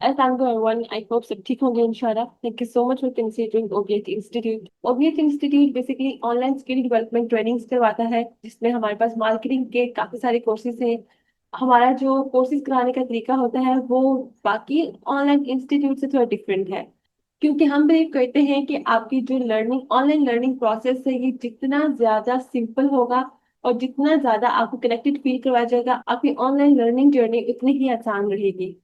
Assalamu everyone. I hope सब ठीक होंगे इंशाल्लाह. Thank you so much for considering OBH Institute. OBH Institute basically online skill development trainings करवाता है, जिसमें हमारे पास मार्केटिंग के काफी सारे कोर्सेज हैं. हमारा जो कोर्सेज कराने का तरीका होता है वो बाकी ऑनलाइन इंस्टीट्यूट से थोड़ा डिफरेंट है, क्योंकि हम बिलीव करते हैं कि आपकी जो लर्निंग ऑनलाइन लर्निंग प्रोसेस है ये जितना ज्यादा सिंपल होगा और जितना ज्यादा आपको कनेक्टेड फील करवाया जाएगा, आपकी ऑनलाइन लर्निंग जर्नी उतनी ही आसान रहेगी.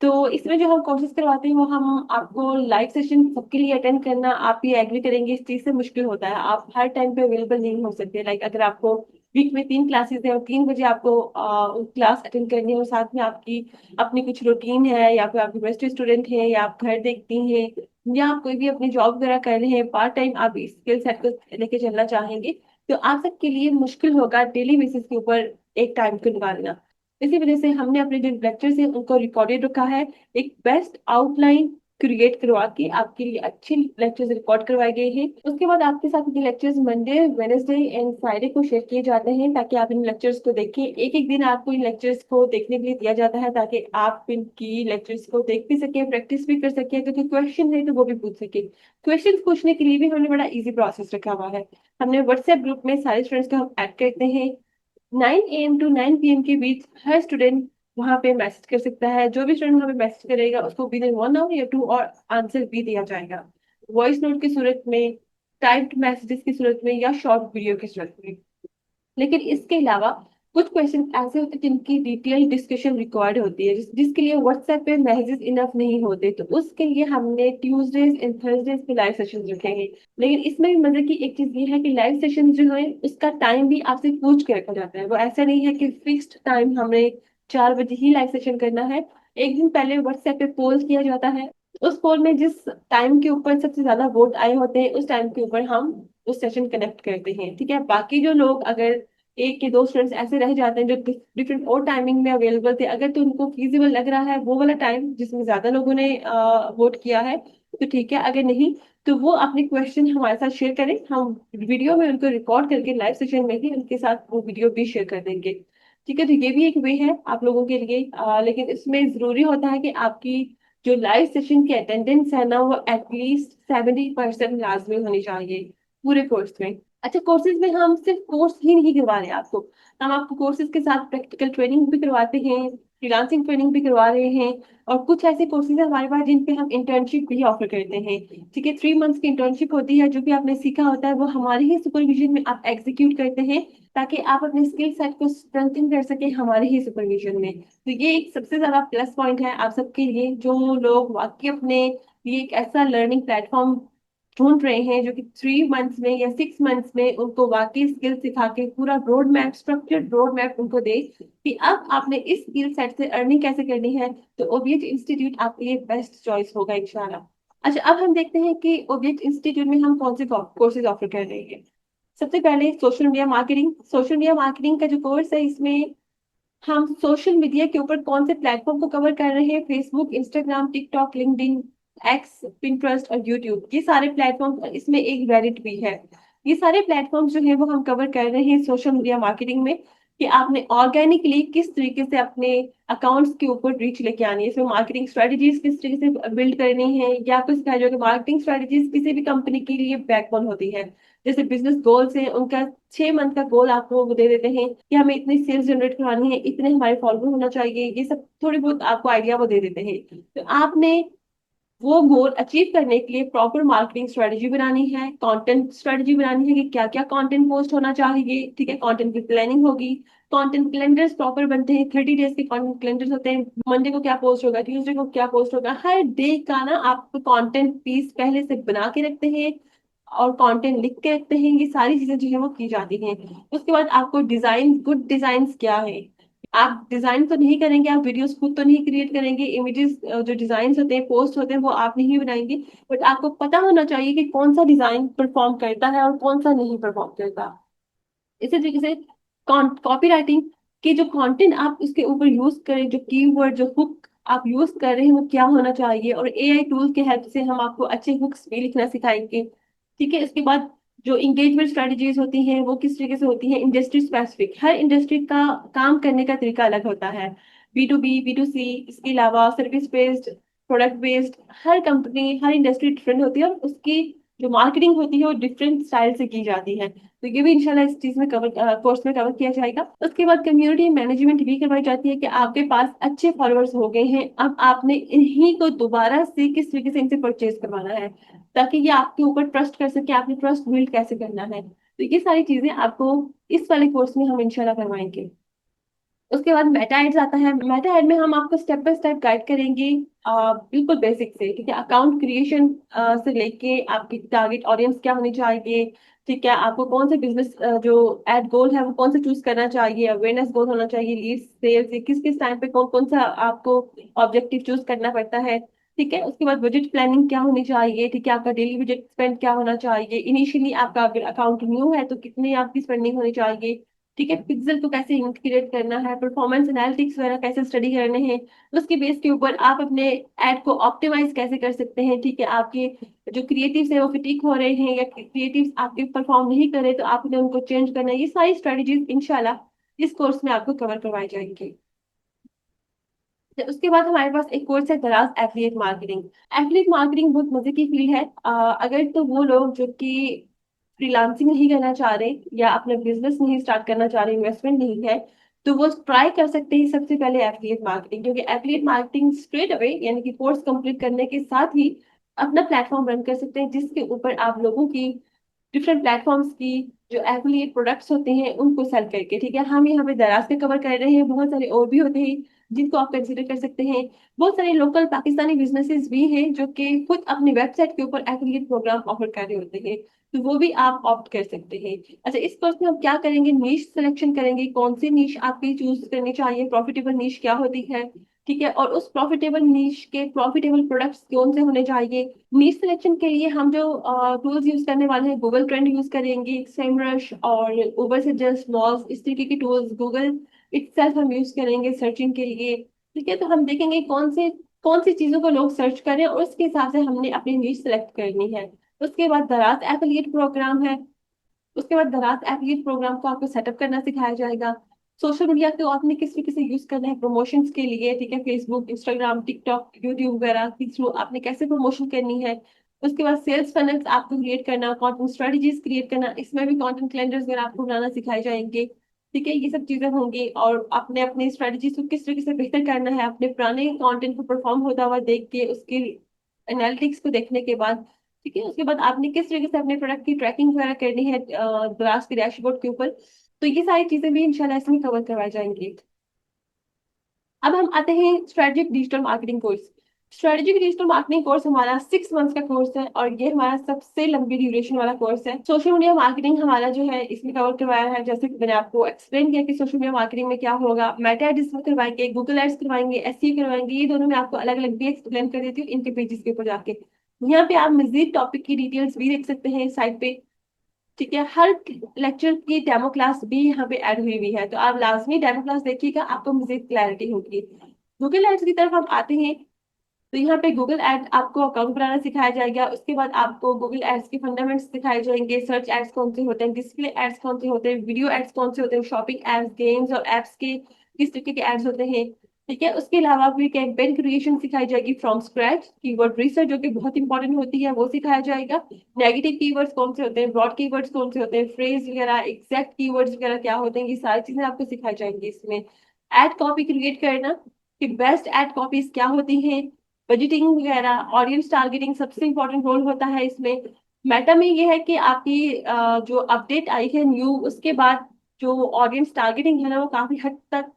तो इसमें जो हम कोर्सेज करवाते हैं वो हम आपको लाइव सेशन सबके लिए अटेंड करना, आप ये एग्री करेंगे, इस चीज से मुश्किल होता है. आप हर टाइम पे अवेलेबल नहीं हो सकते. लाइक अगर आपको वीक में 3 क्लासेस है और 3 बजे आपको क्लास अटेंड करनी है और साथ में आपकी अपनी कुछ रूटीन है, या फिर आप यूनिवर्सिटी स्टूडेंट हैं, या आप घर देखती हैं, या आप कोई भी अपनी जॉब वगैरह कर रहे हैं पार्ट टाइम, आप स्किल सेट को लेके चलना चाहेंगे, तो आप सबके लिए मुश्किल होगा डेली बेसिस के ऊपर एक टाइम को निकालना. इसी वजह से हमने अपने जो लेक्चर्स हैं उनको रिकॉर्डेड रखा है. एक बेस्ट आउटलाइन क्रिएट करवा के आपके लिए अच्छे लेक्चर्स रिकॉर्ड करवाए गए हैं. उसके बाद आपके साथ ये lectures Monday, Wednesday and Friday को शेयर किए जाते हैं, ताकि आप इन लेक्चर्स को देखें. एक एक दिन आपको इन लेक्चर्स को देखने के लिए दिया जाता है, ताकि आप इनकी लेक्चर्स को देख भी सकें, प्रैक्टिस भी कर सकें. अगर कोई क्वेश्चन है तो वो भी पूछ सके. क्वेश्चन पूछने के लिए भी हमने बड़ा इजी प्रोसेस रखा हुआ है. हमने व्हाट्सएप ग्रुप में सारे स्टूडेंट्स को हम ऐड करते हैं. 9 AM टू 9 PM के बीच हर स्टूडेंट वहां पे मैसेज कर सकता है. जो भी स्टूडेंट वहां पे मैसेज करेगा उसको विद इन 1 आवर या 2 और आंसर भी दिया जाएगा, वॉइस नोट की सूरत में, टाइप्ड मैसेजेस की सूरत में, या शॉर्ट वीडियो की सूरत में. लेकिन इसके अलावा कुछ क्वेश्चन ऐसे होते हैं जिनकी डिटेल डिस्कशन रिक्वायर्ड होती है, जिसके लिए व्हाट्सएप पे मैसेजेस इनफ नहीं होते, तो उसके लिए हमने ट्यूसडेज एंड थर्सडेज पे लाइव सेशंस रखे हैं. लेकिन इसमें भी मजे की एक चीज ये है कि लाइव सेशन जो है उसका टाइम भी आपसे पूछ के रखा जाता है. वो ऐसा नहीं है कि फिक्स्ड टाइम हमने 4 बजे ही लाइव सेशन करना है. एक दिन पहले व्हाट्सएप पे पोल किया जाता है. उस पोल में जिस टाइम के ऊपर सबसे ज्यादा वोट आए होते हैं उस टाइम के ऊपर हम उस सेशन कनेक्ट करते हैं. ठीक है, बाकी जो लोग, अगर एक के दो स्टूडेंट्स ऐसे रह जाते हैं जो डिफरेंट और टाइमिंग में अवेलेबल थे, अगर तो उनको फीजिबल लग रहा है वो वाला टाइम जिसमें ज्यादा लोगों ने वोट किया है, तो ठीक है. अगर नहीं तो वो अपने क्वेश्चन हमारे साथ शेयर करें, हम वीडियो में उनको रिकॉर्ड करके लाइव सेशन में ही उनके साथ वो वीडियो भी शेयर कर देंगे. ठीक है, तो ये भी एक वे है आप लोगों के लिए. लेकिन इसमें जरूरी होता है कि आपकी जो लाइव सेशन की अटेंडेंस है ना, वो एटलीस्ट 70% लाजमी होनी चाहिए पूरे कोर्स में. अच्छा, कोर्सेज में हम सिर्फ कोर्स ही नहीं करवा रहे हैं आपको, हम आपको कोर्सेज के साथ प्रैक्टिकल ट्रेनिंग भी करवाते हैं, फ्रीलांसिंग ट्रेनिंग भी करवा रहे हैं, और कुछ ऐसे कोर्सेज हैं हमारे पास जिन पे हम इंटर्नशिप भी ऑफर करते हैं. ठीक है, 3 मंथ्स की इंटर्नशिप होती है. जो भी आपने सीखा होता है वो हमारे ही सुपरविजन में आप एग्जीक्यूट करते हैं, ताकि आप अपने स्किल सेट को स्ट्रेंथन कर सके हमारे ही सुपरविजन में. तो ये एक सबसे ज्यादा प्लस पॉइंट है आप सबके लिए, जो लोग वाकई अपने लिए एक ऐसा लर्निंग प्लेटफॉर्म ढूंढ रहे हैं जो कि 3 मंथ्स में या 6 मंथ्स में उनको वाकई स्किल सिखा के पूरा road map, structured road map उनको दे कि अब आपने इस स्किल सेट से अर्निंग कैसे करनी है. तो ओबीएच इंस्टीट्यूट आपके लिए बेस्ट चॉइस होगा इंशाल्लाह. अच्छा, अब हम देखते हैं कि ओबीएच इंस्टीट्यूट में हम कौन से कोर्सेज ऑफर कर रहे हैं. सबसे पहले social media marketing. Social media marketing का जो कोर्स है, इसमें हम सोशल मीडिया के ऊपर कौन से प्लेटफॉर्म को कवर कर रहे हैं, Facebook, Instagram, TikTok, LinkedIn, x, Pinterest और यूट्यूब, ये सारे प्लेटफॉर्म. इसमें एक रेडिट भी है. ये सारे प्लेटफॉर्म्स जो है वो हम कवर कर रहे हैं सोशल मीडिया मार्केटिंग में, कि आपने ऑर्गेनिकली किस तरीके से अपने अकाउंट्स के ऊपर रीच लेके आनी है. इसमें मार्केटिंग स्ट्रेटजीज किस तरीके से बिल्ड करनी है, या कुछ कहा जाए कि मार्केटिंग स्ट्रेटजीज किसी भी कंपनी के लिए बैकबोन होती है. जैसे बिजनेस गोल्स है, उनका 6 मंथ का गोल आपको वो दे देते हैं कि हमें इतनी सेल्स जनरेट करवानी है, इतने हमारे फॉलोअर होना चाहिए, ये सब थोड़ी बहुत आपको आइडिया वो दे देते हैं. तो आपने वो गोल अचीव करने के लिए प्रॉपर मार्केटिंग स्ट्रेटजी बनानी है, कंटेंट स्ट्रेटजी बनानी है कि क्या क्या कंटेंट पोस्ट होना चाहिए. ठीक है, कंटेंट की प्लानिंग होगी. कंटेंट कैलेंडर्स प्रॉपर बनते हैं, 30 डेज के कंटेंट कैलेंडर्स होते हैं. मंडे को क्या पोस्ट होगा, ट्यूसडे को क्या पोस्ट होगा, हर डे का ना आप कंटेंट पीस पहले से बना के रखते हैं और कंटेंट लिख के रखते हैं. ये सारी चीजें जो है वो की जाती हैं. उसके बाद आपको डिजाइन, गुड डिजाइन क्या है, आप डिजाइन तो नहीं करेंगे, आप वीडियोस खुद तो नहीं क्रिएट करेंगे, इमेजेस जो डिजाइन होते हैं, पोस्ट होते हैं, वो आप नहीं बनाएंगे. बट आपको पता होना चाहिए कि कौन सा डिजाइन परफॉर्म करता है और कौन सा नहीं परफॉर्म करता. इसी तरीके से कॉपी राइटिंग के जो कंटेंट आप उसके ऊपर यूज करें, जो कीवर्ड, जो हुक आप यूज कर रहे हैं वो क्या होना चाहिए, और एआई टूल के हेल्प से हम आपको अच्छे हुक्स भी लिखना सिखाएंगे. ठीक है, इसके बाद जो इंगेजमेंट स्ट्रेटजीज होती हैं वो किस तरीके से होती हैं, इंडस्ट्री स्पेसिफिक. हर इंडस्ट्री का काम करने का तरीका अलग होता है, B2B, B2C, इसके अलावा सर्विस बेस्ड, प्रोडक्ट बेस्ड। हर कंपनी, हर इंडस्ट्री डिफरेंट होती है और उसकी जो मार्केटिंग होती है वो डिफरेंट स्टाइल से की जाती है। तो ये भी इंशाल्लाह इस चीज में कवर, कोर्स में कवर किया जाएगा। उसके बाद कम्युनिटी मैनेजमेंट भी करवाई जाती है कि आपके पास अच्छे फॉलोअर्स हो गए हैं, अब आपने इन्हीं को दोबारा से किस तरीके से इनसे परचेज करवाना है ताकि ये आपके ऊपर ट्रस्ट कर सके, आपने ट्रस्ट बिल्ड कैसे करना है। तो ये सारी चीजें आपको इस वाले कोर्स में हम इंशाल्लाह करवाएंगे। उसके बाद मेटा एड्स आता है। मेटा एड में हम आपको स्टेप बाय स्टेप गाइड करेंगे, बिल्कुल बेसिक से, ठीक है, अकाउंट क्रिएशन से लेके आपकी टारगेट ऑडियंस क्या होनी चाहिए, ठीक है, आपको कौन से बिजनेस जो एड गोल है वो कौन से चूज करना चाहिए, अवेयरनेस गोल होना चाहिए, लीड सेल्स, किस किस टाइम पे कौन कौन सा आपको ऑब्जेक्टिव चूज करना पड़ता है, ठीक है। उसके बाद बजट प्लानिंग क्या होनी चाहिए, ठीक है, आपका डेली बजट स्पेंड क्या होना चाहिए, इनिशियली आपका अगर अकाउंट न्यू है तो कितनी आपकी स्पेंडिंग होनी चाहिए, ठीक है, पिक्सल को कैसे इंटीग्रेट करना है, परफॉर्मेंस एनालिटिक्स वगैरह कैसे स्टडी करने हैं, उसके बेस के ऊपर आप अपने एड को ऑप्टिमाइज कैसे कर सकते हैं, ठीक है, आपके जो क्रिएटिव्स है वो फिटिक हो रहे हैं या क्रिएटिव्स आपके परफॉर्म नहीं कर रहे तो आपने उनको चेंज करना है। ये सारी स्ट्रेटेजीज इंशाल्लाह इस कोर्स में आपको कवर करवाई जाएंगी। तो उसके बाद हमारे पास एक कोर्स है दराज एफिलिएट मार्केटिंग। एफिलिएट मार्केटिंग बहुत मजे की फील्ड है। अगर तो वो लोग जो कि फ्रीलांसिंग नहीं करना चाह रहे या अपना बिजनेस नहीं स्टार्ट करना चाह रहे, इन्वेस्टमेंट नहीं है, तो वो ट्राई कर सकते हैं सबसे पहले एफिलिएट मार्केटिंग, क्योंकि एफिलिएट मार्केटिंग स्ट्रेट अवे यानी कि कोर्स कंप्लीट करने के साथ ही अपना प्लेटफॉर्म रन कर सकते हैं जिसके ऊपर आप लोगों की डिफरेंट प्लेटफॉर्म्स की जो एफिलिएट प्रोडक्ट्स होते हैं उनको सेल करके, ठीक है, हम यहाँ पे दराज पे कवर कर रहे हैं, बहुत सारे और भी होते हैं जिनको आप कंसिडर कर सकते हैं। बहुत सारे लोकल पाकिस्तानी बिजनेसेस भी हैं जो कि खुद अपनी वेबसाइट के ऊपर एफिलिएट प्रोग्राम ऑफर कर रहे होते हैं, तो वो भी आप ऑप्ट कर सकते हैं। अच्छा, इस कोर्स में हम क्या करेंगे, नीश सिलेक्शन करेंगे, कौन सी नीश आपकी चूज करनी चाहिए, प्रॉफिटेबल नीश क्या होती है, ठीक है, और उस प्रॉफिटेबल नीश के प्रॉफिटेबल प्रोडक्ट्स कौन से होने चाहिए। नीश सिलेक्शन के लिए हम जो टूल्स यूज करने वाले हैं, गूगल ट्रेंड यूज करेंगे, सेमरश और उबर सजेस्ट, मॉल्स, इस तरीके के टूल्स, गूगल इटसेल्फ हम यूज करेंगे सर्चिंग के लिए, ठीक है। तो हम देखेंगे कौन सी चीजों को लोग सर्च करें और उसके हिसाब से हमने अपनी नीश सेलेक्ट करनी है। उसके बाद दराज एफिलिएट प्रोग्राम है। उसके बाद दराज एफिलिएट प्रोग्राम को आपको सेटअप करना सिखाया जाएगा। सोशल मीडिया को आपने किस तरीके से यूज करना है प्रमोशंस के लिए, ठीक है, फेसबुक, इंस्टाग्राम, टिकटॉक, यूट्यूब वगैरह के थ्रू आपने कैसे प्रमोशन करनी है। उसके बाद सेल्स फनल्स आपको क्रिएट करना, कंटेंट स्ट्रेटजीज क्रिएट करना, इसमें भी कंटेंट कैलेंडर्स वगैरह आपको बनाना सिखाए जाएंगे, ठीक है, ये सब चीजें होंगी। और आपने अपनी स्ट्रेटजीज को किस तरीके से बेहतर करना है, अपने पुराने कंटेंट को परफॉर्म होता हुआ देख के उसकी एनालिटिक्स को देखने के बाद, ठीक है, उसके बाद आपने किस तरीके से अपने प्रोडक्ट की ट्रैकिंग वगैरह करनी है ग्रास के डैशबोर्ड के ऊपर। तो ये सारी चीजें भी इंशाल्लाह इसमें कवर करवाई जाएंगी। अब हम आते हैं strategic digital marketing course. Strategic digital marketing course हमारा 6 मंथ्स का कोर्स है और ये हमारा सबसे लंबी ड्यूरेशन वाला कोर्स है। सोशल मीडिया मार्केटिंग हमारा जो है इसमें कवर करवाया है, जैसे कि मैंने आपको एक्सप्लेन किया कि सोशल मीडिया मार्केटिंग में क्या होगा, मेटा एड्स में करवाएंगे, गूगल एड्स करवाएंगे, एसईओ करवाएंगे, ये दोनों में आपको अलग अलग भी एक्सप्लेन कर देती हूँ इनके पेजेस के ऊपर जाके। यहाँ पे आप मजीद टॉपिक की डिटेल्स भी देख सकते हैं साइट पे, ठीक है। हर लेक्चर की डेमो क्लास भी यहाँ पे ऐड हुई हुई है, तो आप लाजमी डेमो क्लास देखिएगा, आपको मजीद क्लैरिटी होगी। गूगल एड्स की तरफ हम आते हैं तो यहाँ पे गूगल एड आपको अकाउंट बनाना सिखाया जाएगा। उसके बाद आपको गूगल एड्स के फंडामेंट्स सिखाए जाएंगे, सर्च एड्स कौन से होते हैं, डिस्प्ले एड्स कौन से होते हैं, वीडियो एड्स कौन से होते हैं, शॉपिंग एड्स, गेम्स और एप्स के किस तरीके के एड्स होते हैं, ठीक है। उसके अलावा भी कैंपेन क्रिएशन सिखाई जाएगी फ्रॉम स्क्रैच, कीवर्ड रिसर्च जो कि बहुत इंपॉर्टेंट होती है वो सिखाया जाएगा, नेगेटिव कीवर्ड्स कौन से होते हैं, ब्रॉड कीवर्ड्स कौन से होते हैं, फ्रेज वगैरह, एग्जैक्ट कीवर्ड्स वगैरह क्या होते हैं, ये सारी चीजें आपको सिखाई जाएंगी इसमें। एड कॉपी क्रिएट करना कि बेस्ट एड कॉपीज क्या होती हैं, बजटिंग वगैरह, ऑडियंस टारगेटिंग सबसे इंपॉर्टेंट रोल होता है इसमें। मेटा में ये है कि आपकी जो अपडेट आई है न्यू, उसके बाद जो ऑडियंस टारगेटिंग है ना वो काफी हद तक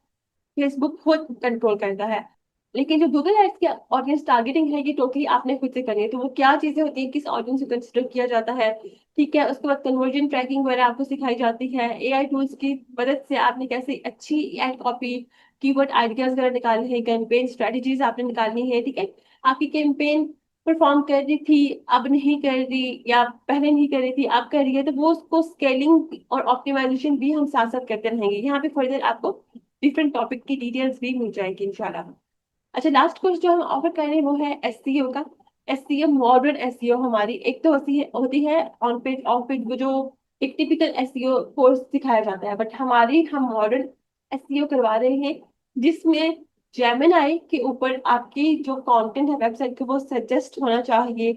फेसबुक खुद कंट्रोल करता है, लेकिन जो गूगल एड्स की ऑडियंस टारगेटिंग है ये टोटली आपने खुद से करनी है। तो वो क्या चीजें होती हैं, किस ऑडियंस को कंसिडर किया जाता है, ठीक है। उसके बाद कन्वर्जन ट्रैकिंग वगैरह आपको सिखाई जाती है, एआई टूल्स की मदद से आपने कैसे अच्छी एड कॉपी, कीवर्ड आइडियाज वगैरह निकालने हैं, कैंपेन स्ट्रेटेजीज आपने निकालनी है, ठीक है। आपकी कैंपेन परफॉर्म कर रही थी, अब नहीं कर रही, या पहले नहीं कर रही थी अब कर रही है, तो वो उसको स्केलिंग और ऑप्टिमाइजेशन भी हम साथ साथ करते रहेंगे। यहाँ पे फर्दर आपको डिफरेंट टॉपिक की डिटेल्स भी मिल जाएगी इंशाल्लाह। अच्छा, लास्ट कोर्स जो हम ऑफर कर रहे हैं वो है एससीओ का। एससीओ मॉडर्न एससीओ हमारी एक तो होती है ऑन पेज ऑफ पेज, वो जो एक टिपिकल एससीओ कोर्स सिखाया जाता है, बट हम मॉडर्न एससीओ करवा रहे हैं जिसमें जेमिनाई के ऊपर आपकी जो कंटेंट है वेबसाइट के वो सजेस्ट होना चाहिए।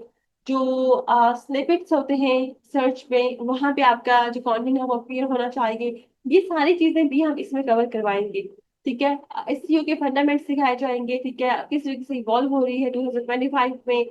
जो स्निपेट्स होते हैं सर्च में, वहां पे आपका जो कंटेंट है वो अपीयर होना चाहिए। ये सारी चीजें भी हम इसमें कवर करवाएंगे। ठीक है, एसईओ के फंडामेंट्स सिखाए जाएंगे। ठीक है, किस तरीके से इवॉल्व हो रही है 2025 में।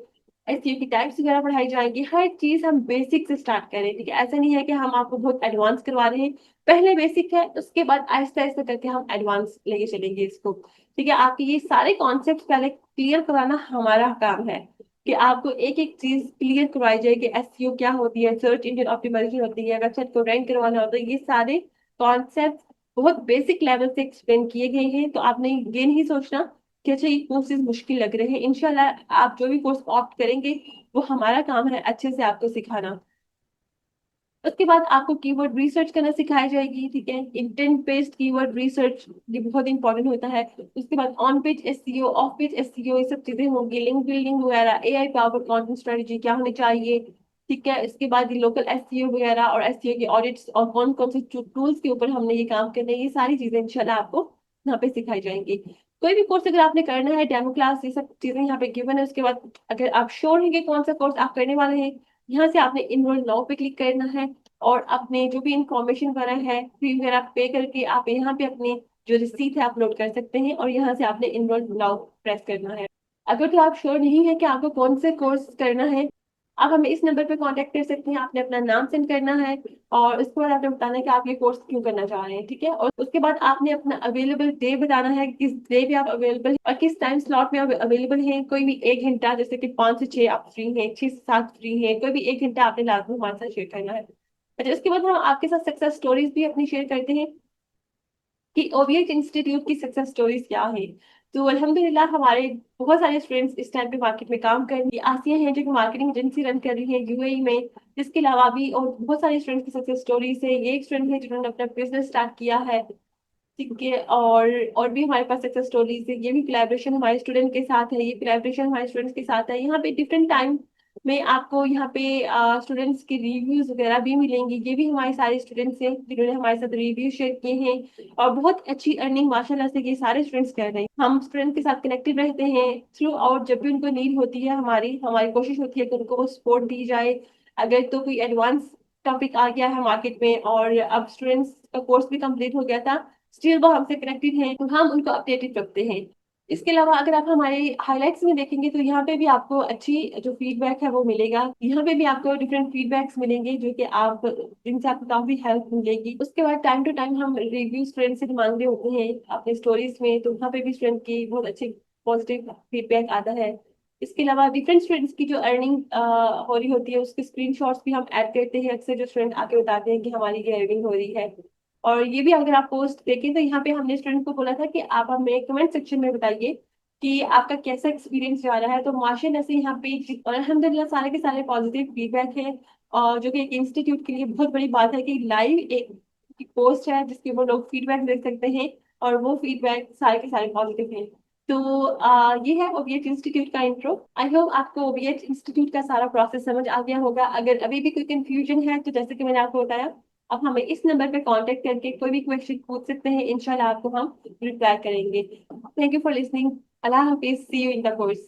एसईओ की टाइप्स वगैरह पढ़ाई जाएंगी। हर चीज हम बेसिक से स्टार्ट करें। ठीक है, ऐसा नहीं है कि हम आपको बहुत एडवांस करवा रहे हैं। पहले बेसिक है, उसके बाद आहिस्ता आहिस्ता करके हम एडवांस लेके चलेंगे इसको। ठीक है, आपके ये सारे कॉन्सेप्ट पहले क्लियर कराना हमारा काम है। कि आपको एक एक चीज क्लियर करवाई जाए कि एसईओ क्या होती है, सर्च इंजन ऑप्टिमाइजेशन होती है, वेबसाइट को रैंक करवाना होता है। ये सारे कॉन्सेप्ट बहुत बेसिक लेवल से एक्सप्लेन किए गए हैं। तो आपने ये नहीं सोचना कि अच्छा ये कोर्सेज मुश्किल लग रहे हैं। इंशाल्लाह आप जो भी कोर्स ऑप्ट करेंगे वो हमारा काम है अच्छे से आपको सिखाना। उसके बाद आपको कीवर्ड रिसर्च करना सिखाई जाएगी। ठीक है, इंटेंट बेस्ड कीवर्ड रिसर्च ये बहुत इंपॉर्टेंट होता है। उसके बाद on page SEO, of page SEO, ये सब चीजें होंगी। लिंक बिल्डिंग वगैरह, एआई पावर कंटेंट स्ट्रेटजी क्या होनी चाहिए। ठीक है, इसके बाद ये लोकल एसईओ वगैरह और एसईओ के ऑडिट्स और कौन कौन से टूल्स के ऊपर हमने ये काम करना है, ये सारी चीजें इंशाल्लाह आपको यहाँ पे सिखाई जाएंगी। कोई भी कोर्स अगर आपने करना है, डेमो क्लास, ये सब चीजें यहाँ पे गिवन है। उसके बाद अगर आप श्योर हैं कि कौन सा कोर्स आप करने वाले हैं, यहाँ से आपने इनरोल नाउ पे क्लिक करना है। और अपने जो भी इंफॉर्मेशन वगैरह है, फी वगैरह पे करके आप यहाँ पे अपनी जो रिसीट है अपलोड कर सकते हैं। और यहाँ से आपने इनरोल नाउ प्रेस करना है। अगर तो आप श्योर नहीं है कि आपको कौन से कोर्स करना है, आप हमें इस नंबर पे कांटेक्ट कर सकते हैं। आपने अपना नाम सेंड करना है और उसके बाद आपने बताना है कि आप ये कोर्स क्यों करना चाह रहे हैं। ठीक है, और उसके बाद आपने अपना अवेलेबल डे बताना है कि किस डे पे आप अवेलेबल और किस टाइम स्लॉट में आप अवेलेबल हैं। कोई भी एक घंटा, जैसे कि 5 से 6 आप फ्री हैं, 6 से 7 फ्री हैं, कोई भी एक घंटा आपने लाजमी हमारे साथ शेयर करना है। अच्छा, उसके बाद हम आपके साथ सक्सेस स्टोरीज भी अपनी शेयर करते हैं कि ओवीएच इंस्टीट्यूट की सक्सेस स्टोरीज क्या है। तो अल्हम्दुलिल्लाह हमारे बहुत सारे स्टूडेंट्स इस टाइम पे मार्केट में काम कर रही है। आसिया हैं जो कि मार्केटिंग एजेंसी रन कर रही है यूएई में। इसके अलावा भी और बहुत सारे स्टूडेंट्स की सक्सेस स्टोरीज है। ये एक स्टूडेंट है जिन्होंने अपना बिजनेस स्टार्ट किया है। ठीक है, और भी हमारे पास सक्सेस स्टोरीज है। ये भी कोलैबोरेशन हमारे स्टूडेंट के साथ है, ये कोलैबोरेशन हमारे स्टूडेंट्स के साथ है। यहाँ पे डिफरेंट टाइम में आपको यहाँ पे स्टूडेंट्स की रिव्यूज वगैरह भी मिलेंगी। ये भी हमारे सारे स्टूडेंट्स हैं जिन्होंने हमारे साथ रिव्यू शेयर किए हैं। और बहुत अच्छी अर्निंग माशाल्लाह से ये सारे स्टूडेंट्स कर रहे हैं। हम स्टूडेंट के साथ कनेक्टेड रहते हैं थ्रू आउट। जब भी उनको नीड होती है, हमारी हमारी कोशिश होती है कि उनको वो सपोर्ट दी जाए। अगर तो कोई एडवांस टॉपिक आ गया है मार्केट में और अब स्टूडेंट्स का कोर्स भी कंप्लीट हो गया था, स्टिल वो हमसे कनेक्टेड हैं, तो हम उनको अपडेटेड रखते हैं। इसके अलावा अगर आप हमारे हाइलाइट्स में देखेंगे तो यहाँ पे भी आपको अच्छी जो फीडबैक है वो मिलेगा। यहाँ पे भी आपको डिफरेंट फीडबैक्स मिलेंगे जो कि आप जिनसे आपको काफी हेल्प मिलेगी। उसके बाद टाइम टू टाइम हम रिव्यू स्टूडेंट से मांगते होते हैं अपने स्टोरीज में, तो वहाँ पे भी स्टूडेंट की बहुत अच्छी पॉजिटिव फीडबैक आता है। इसके अलावा डिफरेंट स्टूडेंट्स की जो अर्निंग हो रही होती है उसके स्क्रीनशॉट्स भी हम ऐड करते हैं। अक्सर जो स्टूडेंट आके बताते हैं कि हमारी ये अर्निंग हो रही है। और ये भी अगर आप पोस्ट देखें तो यहाँ पे हमने स्टूडेंट को बोला था कि आप हमें कमेंट सेक्शन में बताइए कि आपका कैसा एक्सपीरियंस जा रहा है। तो माशाल्लाह से यहाँ पे और अल्हम्दुलिल्लाह सारे के सारे पॉजिटिव फीडबैक है। और जो कि एक इंस्टीट्यूट के लिए बहुत बड़ी बात है कि लाइव एक पोस्ट है जिसके वो लोग फीडबैक दे सकते हैं। और वो फीडबैक सारे के सारे पॉजिटिव हैं। तो ये है ओवीएच इंस्टीट्यूट का इंट्रो। आई होप आपको ओवीएच इंस्टीट्यूट का सारा प्रोसेस समझ आ गया होगा। अगर अभी भी कोई कंफ्यूजन है तो जैसे कि मैंने आपको बताया, आप हमें इस नंबर पे कांटेक्ट करके कोई भी क्वेश्चन पूछ सकते हैं। इंशाल्लाह आपको हम रिप्लाई करेंगे। Thank you for listening. अल्लाह हाफिज, see you in the course.